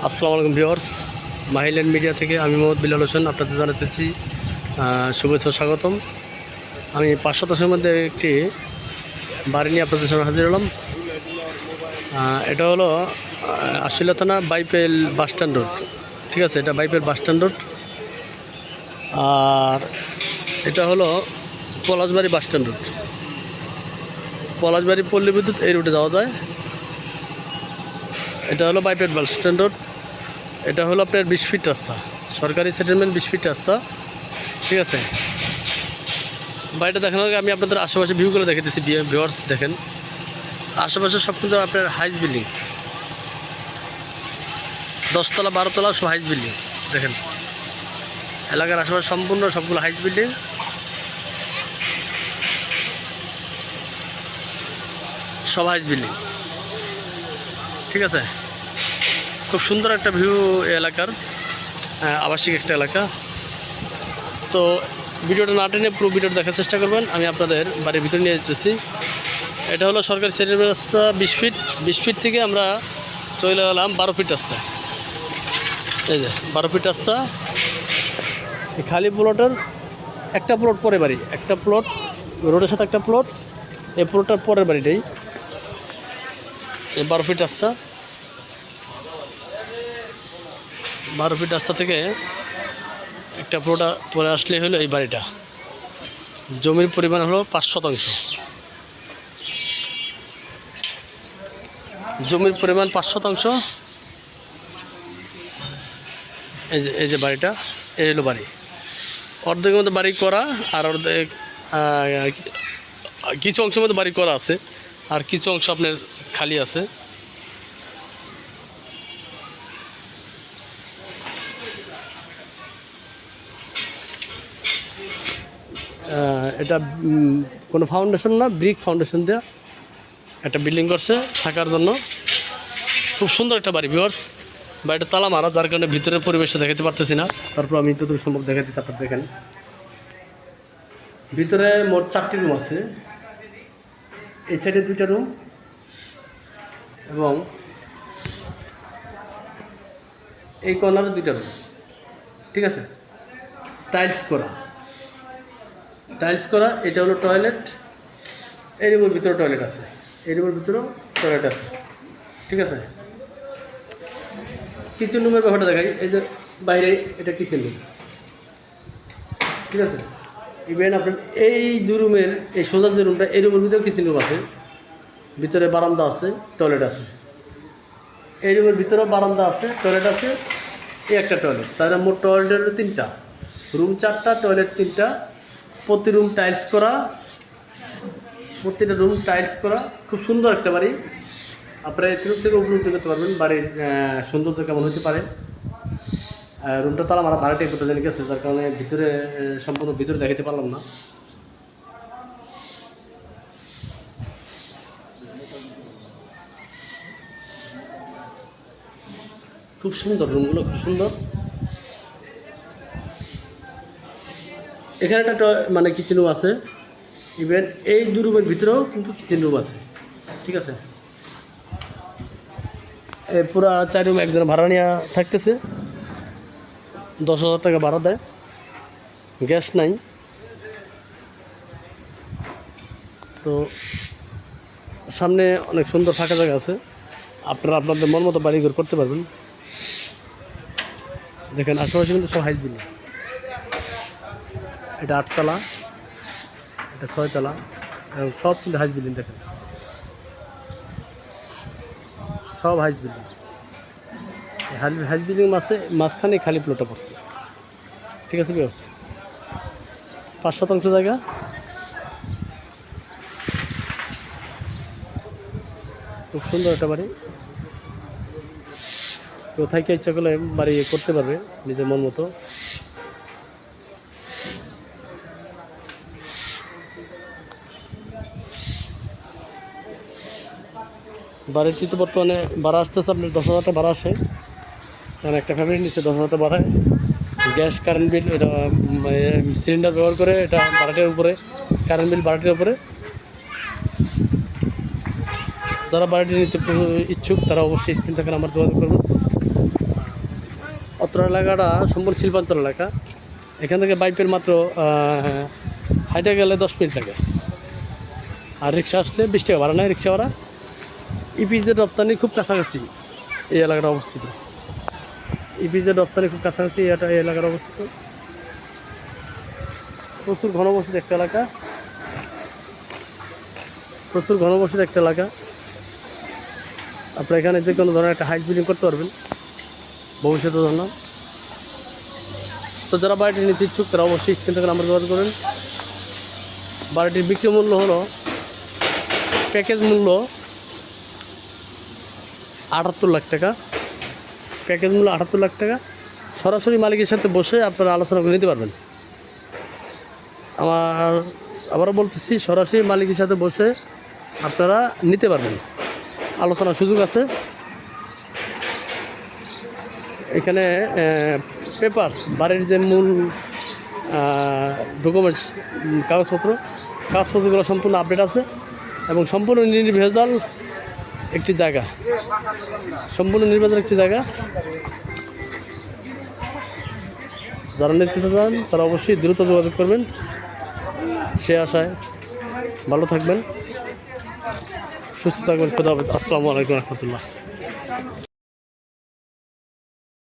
আসসালামু আলাইকুম viewers, মাহিল্যান্ড media থেকে আমি মোহাম্মদ বিলাল হোসেন আপনাদের জানাতেছি শুভেচ্ছা স্বাগতম। আমি 500 মধ্যে একটি বাড়ি নিয়ে আপনাদের সামনে হাজির হলাম। এটা হলো আশুলিয়া থানা বাইপেল বাস স্ট্যান্ড রোড। ঠিক আছে, এটা বাইপেল বাস স্ট্যান্ড রোড। আর এটা হলো Palashbari bus stand road. Palashbari পল্লী বিদ্যুৎ এই রুটে যাওয়া যায়। এটা হলো বাইপেল বাস স্ট্যান্ড রোড। এটা হলো আপনার 20 ফিট রাস্তা, সরকারি সেটেলমেন্ট 20 ফিট রাস্তা। ঠিক আছে, বাড়িটা দেখানোর আগে আমি আপনাদের আশেপাশে ভিউগুলো দেখাতেছি। ভিউয়ার্স দেখেন, আশেপাশে সব কিন্তু আপনার হাইস বিল্ডিং, 10 তলা 12 তলা সব হাইস বিল্ডিং। দেখেন এলাকার আশেপাশে সম্পূর্ণ সবগুলো হাইস বিল্ডিং। সব হাইস বিল্ডিং। ঠিক আছে, খুব সুন্দর একটা ভিউ এলাকার, আবাসিক একটা এলাকা। তো ভিডিওটা না টেনে পুরো ভিডিওটা দেখার চেষ্টা করবেন। আমি আপনাদের বাড়ির ভিতরে নিয়ে যেতেছি। এটা হলো সরকারি সেটেলমেন্ট রাস্তা 20 ফিট থেকে আমরা চলে গেলাম 12 ফিট রাস্তা। এই যে 12 ফিট রাস্তা, খালি প্লটের একটা প্লট পরে বাড়ি, একটা প্লট রোডের সাথে একটা প্লট, এই প্লটটার পরের বাড়িটাই এই 12 ফিট রাস্তা। 12 ফিট রাস্তা থেকে একটা প্লট পরে আসলে হলো এই বাড়িটা। জমির পরিমাণ হলো 5 শতাংশ। জমির পরিমাণ 5 শতাংশ। এই যে বাড়িটা, এই হলো বাড়ি। অর্ধেকের মধ্যে বাড়ি করা, আর অর্ধেক কিছু অংশের মধ্যে বাড়ি করা আছে, আর কিছু অংশ আপনার খালি আছে। এটা কোনো ফাউন্ডেশন না, ব্রিক ফাউন্ডেশন দেওয়া একটা বিল্ডিং করছে থাকার জন্য। খুব সুন্দর একটা বাড়ি ভিউয়ার্স। বাড়িটা তালা মারা, যার কারণে ভিতরের পরিবেশটা দেখাতে পারতেছি না। তারপর আমি যতটুকু সম্ভব দেখাতেছি আপনার দেখেন। ভিতরে মোট 4টি রুম আছে। এই সাইডে 2টা রুম এবং এই কর্নারে 2টা রুম। ঠিক আছে, টাইলস করা। এটা হলো টয়লেট। এই রুমের ভিতরে টয়লেট আছে, এই রুমের ভিতরেও টয়লেট আছে। ঠিক আছে, কিচেন রুমের ব্যাপারটা দেখাই। এই যে বাইরে এটা কিচেন রুম। ঠিক আছে, ইভেন আপনার এই 2 রুমের এই সোজা যে রুমটা, এই রুমের ভিতরেও কিচেন রুম আছে, ভিতরে বারান্দা আছে, টয়লেট আছে। এই রুমের ভিতরেও বারান্দা আছে, টয়লেট আছে, এই একটা টয়লেট। তাহলে মোট টয়লেট হলো 3টা, রুম 4টা, টয়লেট 3টা। প্রতি রুম টাইলস করা, প্রতিটা রুম টাইলস করা। খুব সুন্দর একটা বাড়ি। আপনারা এর থেকে উপলব্ধি করতে পারবেন বাড়ির সৌন্দর্য কেমন হতে পারে। রুমটা তালা মারা, ভাড়াটাই কোথাও জানি গেছে, যার কারণে ভিতরে সম্পূর্ণ ভিতরে দেখাতে পারলাম না। খুব সুন্দর রুমগুলো, খুব সুন্দর। এখানে একটা মানে কিচেন রুম আছে। ইভেন এই 2 রুমের ভিতরেও কিন্তু কিচেন রুম আছে। ঠিক আছে, এই পুরা 4 রুম একজন ভাড়া নিয়ে থাকতেছে। 10,000 টাকা ভাড়া দেয়, গ্যাস নাই। তো সামনে অনেক সুন্দর ফাঁকা জায়গা আছে, আপনারা আপনাদের মন মতো বাড়িঘর করতে পারবেন। দেখেন আশেপাশে কিন্তু সব হাইস বিল্ডিং। এটা 8 তলা, এটা 6 তলা, এবং সব কিন্তু হাইস বিল্ডিং। দেখেন সব হাইস বিল্ডিং। হাইস বিল্ডিং মাঝখানে খালি প্লটটা পড়ছে। ঠিক আছে বিয়স, 5 শতাংশ জায়গা। খুব সুন্দর একটা বাড়ি। কেউ থাকতে ইচ্ছা করলে বাড়ি করতে পারবে নিজের মন মতো। বাড়িটি তো বর্তমানে ভাড়া আসতেছে আপনার 10,000 টাকা ভাড়া আসে, কারণ একটা ফ্যামিলি নিচ্ছে 10,000 টাকা ভাড়ায়। গ্যাস, কারেন্ট বিল, এটা সিলিন্ডার ব্যবহার করে, এটা ভাড়াটির উপরে, কারেন্ট বিল ভাড়াটির উপরে। যারা বাড়িটি নিতে ইচ্ছুক তারা অবশ্যই স্ক্রিন থেকে নাম্বার যোগাযোগ করবেন। উত্তরা এলাকাটা সম্পূর্ণ শিল্পাঞ্চল এলাকা। এখান থেকে বাইপের মাত্র হাইটে গেলে 10 মিনিট লাগে, আর রিক্সা আসলে 20 টাকা ভাড়া নেয় রিক্সা ভাড়া। ইপিজেড রপ্তানি খুব কাছাকাছি এই এলাকাটা অবস্থিত। ইপিজেড রপ্তানি খুব কাছাকাছি এই এলাকার অবস্থিত। প্রচুর ঘনবসতি একটা এলাকা, প্রচুর ঘনবসতি একটা এলাকা। আপনার এখানে যে কোনো ধরনের একটা হাউস বিল্ডিং করতে পারবেন ভবিষ্যতের জন্য। তো যারা বাড়িটি নিতে ইচ্ছুক তারা অবশ্যই স্ক্রিন থেকে নাম্বার যোগাযোগ করেন। বাড়িটির বিক্রি মূল্য হলো, প্যাকেজ মূল্য 78 লাখ টাকা। প্যাকেজ মূল্য 78 লাখ টাকা। সরাসরি মালিকের সাথে বসে আপনারা আলোচনা করে নিতে পারবেন। আবারও বলতেছি, সরাসরি মালিকের সাথে বসে আপনারা নিতে পারবেন, আলোচনার সুযোগ আছে। এখানে পেপারস, বাড়ির যে মূল ডকুমেন্টস, কাগজপত্রগুলো সম্পূর্ণ আপডেট আছে এবং সম্পূর্ণ নির্ভেজাল একটি জায়গা, যারা নিতে চান তারা অবশ্যই দ্রুত যোগাযোগ করবেন। সে আশায় ভালো থাকবেন, সুস্থ থাকবেন। খোদা হাফেজ। আসসালামু আলাইকুম রহমতুল্লাহ।